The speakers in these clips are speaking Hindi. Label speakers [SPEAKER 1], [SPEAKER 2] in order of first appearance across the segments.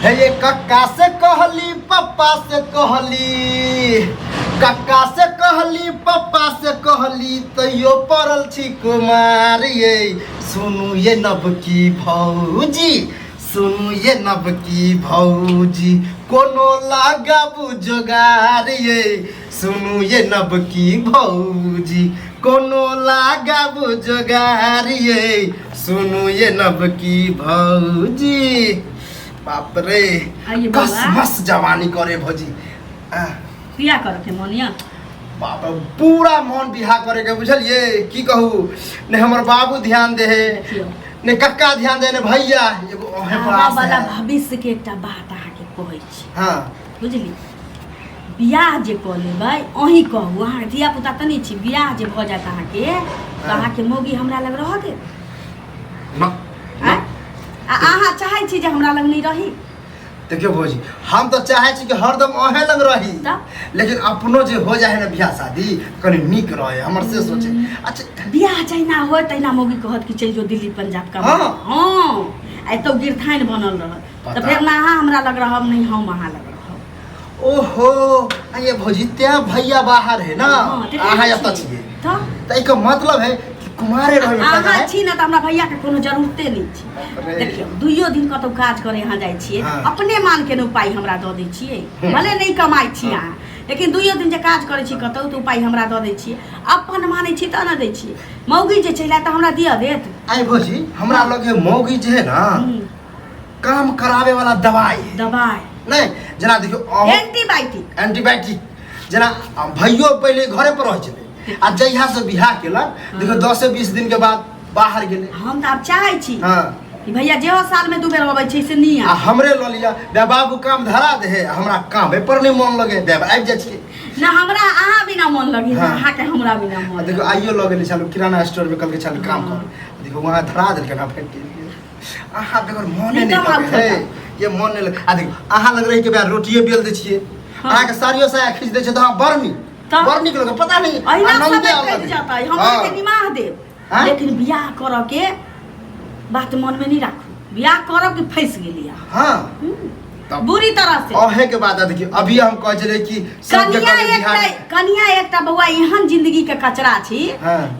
[SPEAKER 1] है ये कक्का से कहली पप्पा से कहली, कक्का से कहली पप्पा से कहली तैयो पड़ल छी कुमार ये। सुनू ये नब की भौजी, सुनू ये नब की भौजी, कोनो लगाबू जोगार ये। सुनू ये नब की भौजी, कोनो लगाबू जोगार ये। सुनू ये नब की भौजी। बाप रे कस मस जवानी करे भौजी।
[SPEAKER 2] बियाह करे के मोनिया
[SPEAKER 1] बाप पूरा मन बियाह करे के बुझलिए की कहू। ने हमर बाबू ध्यान दे है, ने कक्का ध्यान दे, ने भैया एगो ओहे
[SPEAKER 2] वाला भविष्य के एकटा बात आहा के कहै छी।
[SPEAKER 1] हां
[SPEAKER 2] बुझली बियाह जे क लेबै अही कहू, अहाँ धिया पुता त नहीं छी, बियाह जे भ जात अहाँ के त अहाँ के मोगी हमरा लग रह दे
[SPEAKER 1] न
[SPEAKER 2] अहाँ चाहै छी जे हमरा लग नहीं रही।
[SPEAKER 1] देखियो भौजी हम तो चाहे छी कि हरदम ओहे लग रही, लेकिन अपनो जे हो जाए ना बियाह शादी कनी नीक रहे हमर से सोचे। अच्छा
[SPEAKER 2] बियाह चाहिना हो तैना मोगी कहत कि चल जो दिल्ली पंजाब का।
[SPEAKER 1] हां
[SPEAKER 2] हां आई तो गिरथाइन बनल रहत त फिर ना अहाँ हमरा लग रहब नहीं हम अहाँ लग रहब।
[SPEAKER 1] ओहो ये भौजी त्या भैया बाहर है ना, अहाँ एत छिए त एकर मतलब है कुमारे रहे में
[SPEAKER 2] अहाँ छी ना त हमरा भैया के कोनो जरूरते नहीं छी। देखियो दुइयो दिन कतौ काज करे यहाँ जाय छिए, अपने मान के न उपाय हमरा द दै छिए, भले नहीं कमाई छी अहाँ, लेकिन दुइयो दिन जे काज करे छी कतौ त उपाय हमरा द दै छिए, अपन माने छी त न दै छिए। मौगी जे चला त हमरा दिया देत।
[SPEAKER 1] आई भौजी हमरा लगे मौगी जे है ना काम करावे वाला दवाई नहीं, जना देखियो
[SPEAKER 2] एंटीबायोटिक
[SPEAKER 1] एंटीबायोटिक जना भैयो पहले घरे पर रह चले आ जहिया से बियाह केलक देखो 10 से 20 दिन के बाद बाहर गेले।
[SPEAKER 2] हम त अब चाहै छी
[SPEAKER 1] हां
[SPEAKER 2] कि भैया जेहो साल में दू बेर होबै छै से नहीं
[SPEAKER 1] आ हमरे ल लिया बे बाबू काम धरा दे है, हमरा काम पर नहीं मन लगे देब आबि जाय छी
[SPEAKER 2] ना, हमरा अहाँ बिना मन लगी ना अहाँ के हमरा बिना मन।
[SPEAKER 1] देखो आइयो लगे चलो किराना स्टोर में कल के चल काम कर, देखो वहां धरा दे के ना फेंक के अहाँ बेगर मन नहीं लगे है, ये मन नहीं लगे। आ देखो अहाँ लग रही के बे रोटिए बेल दे छिए, अहाँ के साड़ियो साया खींच दे छै त हां बड़ निक लगे पता नहीं
[SPEAKER 2] आनंद जाता है हमरा के निमाह दे। लेकिन बियाह कर के बात मन में नहीं राखू, बियाह करब कि फंस गेलिया। हां बुरी तरह से
[SPEAKER 1] ओहे के बाद देखियो अभी हम कह चले कि सब के
[SPEAKER 2] कन्या एकटा बउआ एहन जिंदगी के कचरा छी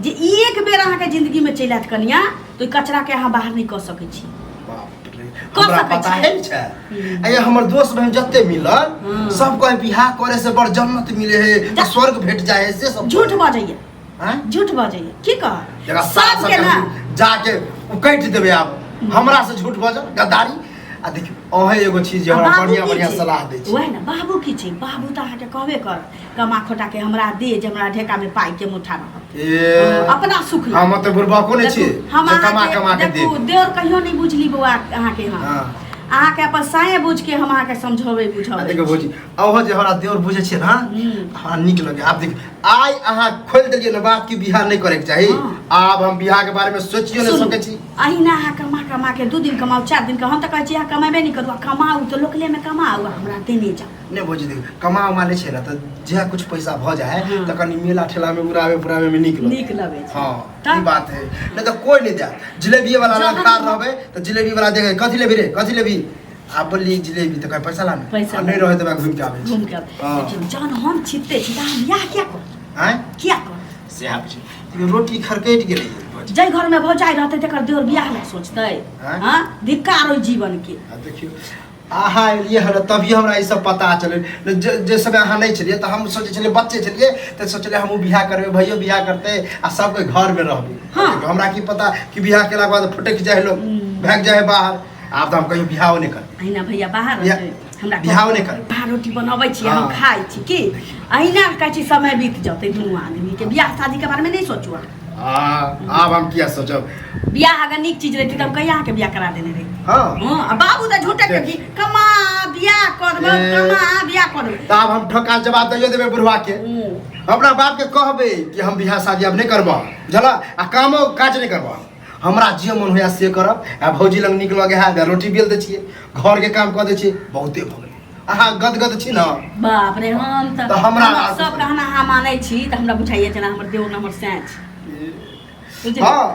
[SPEAKER 2] जे एक बेर अहाँ के जिंदगी में चलत कन्या तो कचरा के अहाँ बाहर नहीं कर सकै छी।
[SPEAKER 1] हमरा पता है छै ए हमर दोस्त बहन जत्ते मिलल सब कहे बियाह करे से बड़ जन्नत मिले है, स्वर्ग भेट जाए है, से सब
[SPEAKER 2] झूठ बजैया। हां झूठ बजैया की कह सब के ना
[SPEAKER 1] जाके उकैट देबे। आप हमरा से झूठ बज गद्दारी। आ देखियो ओहे एगो चीज हमरा बढ़िया सलाह दे छी।
[SPEAKER 2] ओहे ना बाबू की छै, बाबू त अहाँ के कहबे कर कमा खोटा के हमरा दे जे हमरा ढेका में पाई के मुठा रह अपना सुख ले।
[SPEAKER 1] हम त बुरबा को ने छी जे कमा के दे
[SPEAKER 2] देर कहियो नहीं बुझली बउआ अहाँ के। हां अहाँ के अपन साए बुझ के हम अहाँ के समझावे बुझावे।
[SPEAKER 1] देखो भौजी ओहो जे हमरा देवर बुझे छी ना हमरा निक लगे। आप देख आइ अहाँ खोल देलिए ना बात की बियाह नहीं करे के चाहिए। अब हम बियाह के बारे में सोचियो नहीं सके छी।
[SPEAKER 2] अहिना अहाँ कमा के 2 दिन कमाओ 4 दिन का हम त कहै छी अहाँ कमाबे नहीं करू, कमाऊ तो लोकले में कमाऊ हमरा देने जा।
[SPEAKER 1] नहीं भौजी देख कमाओ माने छै ना त जे कुछ पैसा भ जाए त कनी मेला ठेला में उड़ावे पुरावे में निक लगे। हां ई बात है, नहीं तो कोई नहीं दे। जिलेबी वाला ना खार रहबे त जिलेबी वाला देखे कथि लेबी रे कथि लेबी आ बोली जिलेबी त कह पैसा लाना पैसा नहीं रहे त मैं घूम के आवे
[SPEAKER 2] लेकिन जान हम छिते छी त हम बियाह क्या कर
[SPEAKER 1] हैं
[SPEAKER 2] क्या कर
[SPEAKER 1] से आप छी रोटी खरकैट गेलै
[SPEAKER 2] जय घर में भौजाई रहते तकर देवर बियाह में सोचते। हां धिक्कार हो जीवन के।
[SPEAKER 1] देखियो आहा ये हर तभी हमरा ई सब पता चले जे समय अहाँ नहीं चलिए त हम सोचे चलिए बच्चे चलिए त सोचले हम बियाह करबे भैयो बियाह करते आ सब के घर में रहबे। हमरा की पता कि बियाह केला के बाद फटक जाए लोग भाग जाए बाहर। आप तो हम कहीं बियाह नहीं कर
[SPEAKER 2] अहिना भैया बाहर हमरा
[SPEAKER 1] बियाह नहीं कर
[SPEAKER 2] बाहर रोटी बनाबै छी हम खाइ छी की अहिना कहै छी समय बीत जते दुनू आदमी के बियाह शादी के बारे में नहीं सोचू।
[SPEAKER 1] अब हम क्या सोचब
[SPEAKER 2] बियाह अगर निक चीज रहती तब कहिया के बियाह करा देने रही।
[SPEAKER 1] हां
[SPEAKER 2] बाबू त झूठे के भी कमा बियाह करबे कमा बियाह करबे
[SPEAKER 1] त अब हम ठोका जवाब दैयो देबे बुढ़वा के। हमरा बाप के कहबे कि हम बियाह शादी अब नहीं करबा जला आ कामो काज नहीं करबा, हमरा जे मन होया से करब। आ भौजी लंग निक लगे है रोटी बेल दे छिए घर के काम क दे छिए बहुते भ गेल। अहाँ गदगद छी ना
[SPEAKER 2] बाप रे हम त
[SPEAKER 1] हमरा
[SPEAKER 2] सब कहना अहाँ मानै छी त हमरा बुझाइए जना हमर देव नंबर सैच। हां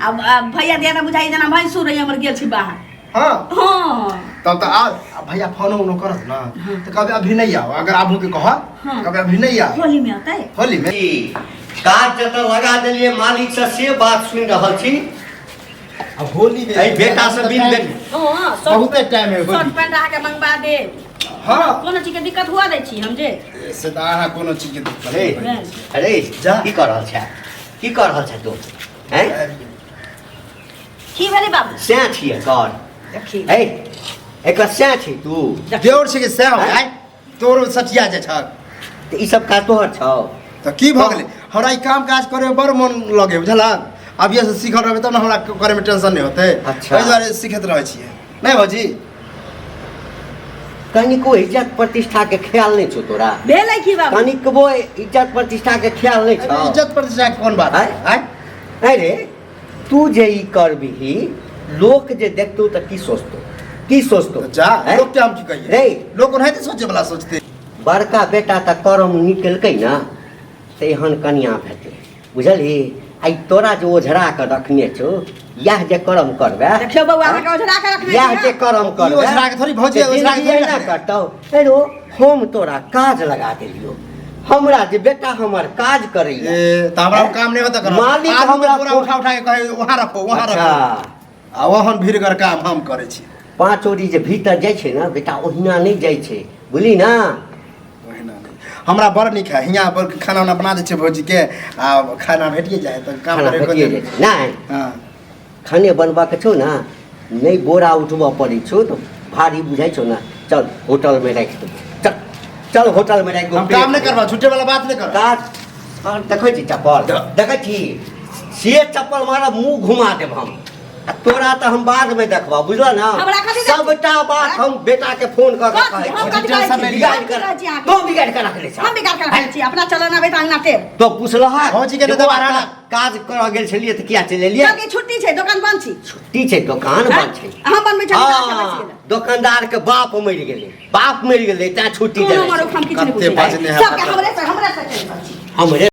[SPEAKER 2] अब भैया दिया बुझाई जना भैंसुर रही हमर गेल छी बाहर
[SPEAKER 1] हाँ
[SPEAKER 2] हाँ
[SPEAKER 1] तब तो आ भैया फोन उन करत ना तो कभी अभी नहीं आओ अगर आबू के कह कभी अभी नहीं आओ
[SPEAKER 2] होली में आता है
[SPEAKER 1] होली में
[SPEAKER 3] काज जतऽ लगा देलिए मालिक से बात सुनि रहल छी
[SPEAKER 1] अब होली में
[SPEAKER 3] ए बेटा से बिन दे
[SPEAKER 2] हां
[SPEAKER 1] बहुत टाइम है
[SPEAKER 2] शर्ट पैंट रहा के मंगवा दे
[SPEAKER 1] हाँ
[SPEAKER 2] कोनो चीज के दिक्कत हुआ दै छी हम जे
[SPEAKER 1] से तो अहाँ कोनो चीज के दिक्कत
[SPEAKER 3] अरे
[SPEAKER 1] नहीं
[SPEAKER 3] अरे
[SPEAKER 1] जा।
[SPEAKER 3] की कर रहल छै की कर रहल छै तू हैं
[SPEAKER 2] की भेलै बाबू
[SPEAKER 3] सैं छियै कर
[SPEAKER 2] देखी
[SPEAKER 3] ए एक सैं छी तू
[SPEAKER 1] देवर छै के सैव
[SPEAKER 3] हैं?
[SPEAKER 1] तोर सटिया जे छ
[SPEAKER 3] तऽ ई सब का तोहर छौ
[SPEAKER 1] तो की भ गेलै हमरा ई काम काज करे में बड़ मन लगे बुझलक अब ये से सीखल रहबे तब ना हमरा करे में टेंशन नहीं होते
[SPEAKER 3] अच्छा।
[SPEAKER 1] एहि दुआरे सीखत रहै छियै नहीं भौजी
[SPEAKER 3] कनिको इज्जत प्रतिष्ठा के ख्याल नहीं छौ तोरा
[SPEAKER 2] भेलै की बाबू
[SPEAKER 3] कनिकबो इज्जत प्रतिष्ठा के ख्याल नहीं छौ
[SPEAKER 1] इज्जत प्रतिष्ठा के कोन बात
[SPEAKER 3] हैं? हैं? अरे तू जे ई करबिही लोक जे देखतौ तऽ की सोचतौ
[SPEAKER 1] जा
[SPEAKER 3] हैं?
[SPEAKER 1] लोग के हम की कहिए
[SPEAKER 3] रे
[SPEAKER 1] लोग ओनाहिते सोचे वाला सोचते
[SPEAKER 3] बड़का बेटा तऽ करम निकलकै ना तऽ एहन कनिया भेटै बुझलही आई तोरा जे ओझरा के रखने छौ यह जे करम करबे
[SPEAKER 2] देखियो बउआ अहाँ के ओझरा के रखने
[SPEAKER 3] यह जे करम करबे
[SPEAKER 1] ओझरा के थोड़ी भौजी,
[SPEAKER 3] तऽ
[SPEAKER 1] ओझरा के
[SPEAKER 3] जिंदगी
[SPEAKER 1] थोड़ी
[SPEAKER 3] ना करतौ हेरो हम तोरा काज लगा देलियो हमरा जे बेटा हमर काज करैया
[SPEAKER 1] ए त हमरा काम नहीं होता कर
[SPEAKER 3] मालिक
[SPEAKER 1] आदमी
[SPEAKER 3] हमरा
[SPEAKER 1] पूरा उठा उठा के कहे वहां रखो वहां
[SPEAKER 3] अच्छा
[SPEAKER 1] रखो आ वहन भीड़गर काम हम करे छी
[SPEAKER 3] पाँच ओरी जे भीतर जाइ छै ना बेटा ओहिना नहीं जाइ छै बुझली ना
[SPEAKER 1] ओहिना नहीं हमरा बड़ नीक है हियां पर खाना उना बना दे छै भौजी के आ खाना भेटिए जाए त काम
[SPEAKER 3] खाना
[SPEAKER 1] करे
[SPEAKER 3] भेटिए जाइ छै नहीं
[SPEAKER 1] हां
[SPEAKER 3] खाने बनबा के छौ ना नहीं बोरा उठबऽ पड़ै छौ तो भारी बुझाइ छौ ना चल होटल में राख दे चल चल होटल में राख दो
[SPEAKER 1] हम काम नहीं करबा झूठे वाला बात नहीं कर
[SPEAKER 3] काज और देखै छी चप्पल देखै छी से चप्पल मारब मुंह घुमा देब हम आ तोरा तऽ हम बाद में देखबा बुझल ना
[SPEAKER 2] हमरा कथी देख-
[SPEAKER 3] सबटा बात हम बेटा के फोन कर के कहै
[SPEAKER 2] हम
[SPEAKER 3] छी
[SPEAKER 2] कथी कहै छी?
[SPEAKER 3] बिगाड़
[SPEAKER 2] हम की कहै छी
[SPEAKER 3] कर
[SPEAKER 2] अहाँके?
[SPEAKER 3] तो बिगाड़ कर रख ले
[SPEAKER 2] हम बिगाड़ के रखने छी अपना चलन आबे त अंगना टेब
[SPEAKER 3] तो पुछलहा
[SPEAKER 1] भौजी के तऽ दोबारा ना।
[SPEAKER 3] काज कर गेल छलिए तऽ किया चलि एलिए
[SPEAKER 2] जबकि छुट्टी छै दुकान बंद छी
[SPEAKER 3] छुट्टी छै दुकान बंद छै
[SPEAKER 2] हम बनबै छी
[SPEAKER 3] हाँ, दुकानदार के बाप मरि गेलै तें छुट्टी
[SPEAKER 2] कोनो
[SPEAKER 3] देले
[SPEAKER 2] मरो हम किछ
[SPEAKER 1] कते
[SPEAKER 2] नहीं
[SPEAKER 1] बाजने
[SPEAKER 2] बुझै
[SPEAKER 1] हैं
[SPEAKER 2] सबके हमरे से टेंशन छी
[SPEAKER 3] हमरे